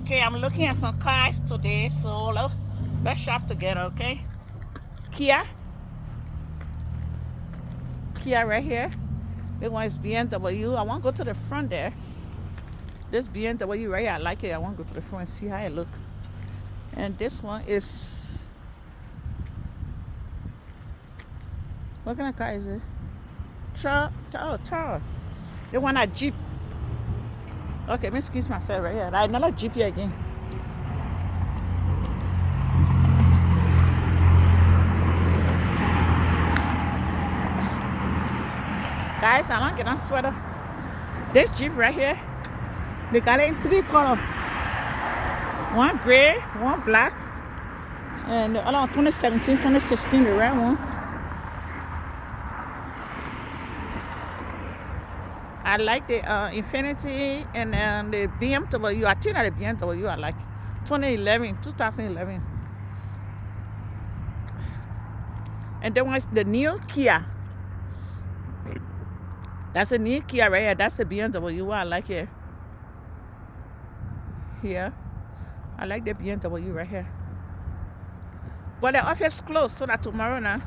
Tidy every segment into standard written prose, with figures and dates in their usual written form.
Okay, I'm looking at some cars today, so let's shop together, okay? Kia. Kia right here. This one is BMW. I want to go to the front there. This BMW right here, I like it. I want to go to the front and see how it look. And this one is... What kind of car is it? Truck. They want a Jeep. Okay, let me excuse myself right here. Another Jeep here again. Guys, I want to get on sweater. This Jeep right here, they got it in 3 colors. One gray, one black, and the other one 2017, 2016, the red one. I like the Infiniti and the BMW. I think that the BMW I like 2011. And then one's the new Kia. That's a new Kia right here. That's the BMW I like it. Here. I like the BMW right here. But the office closed, so that tomorrow now,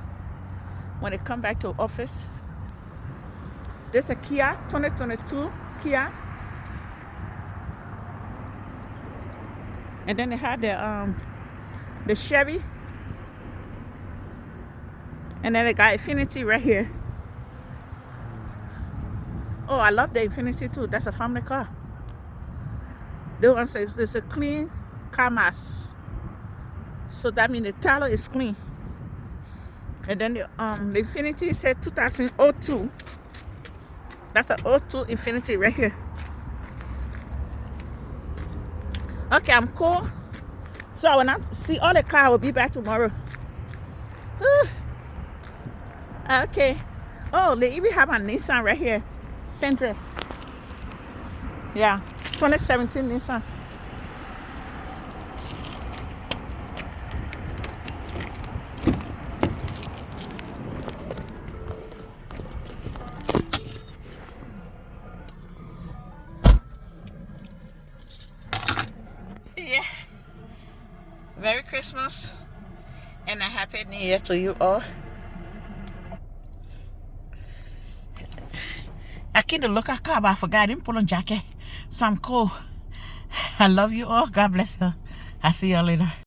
when they come back to office, this is a Kia, 2022 Kia. And then they had the Chevy. And then they got Infiniti right here. Oh, I love the Infiniti too. That's a family car. The one says it's a clean car mass. So that means the tire is clean. And then the Infiniti said 2002. That's an 02 Infiniti right here. Okay, I'm cool. So I will not see all the car. I will be back tomorrow. Okay. Oh, they even have a Nissan right here. Sentra. Yeah, 2017 Nissan. Yeah. Merry Christmas and a Happy New Year to you all. I came to look at car, but I forgot I didn't put on jacket. So I'm cold. I love you all. God bless you. I'll see you all later.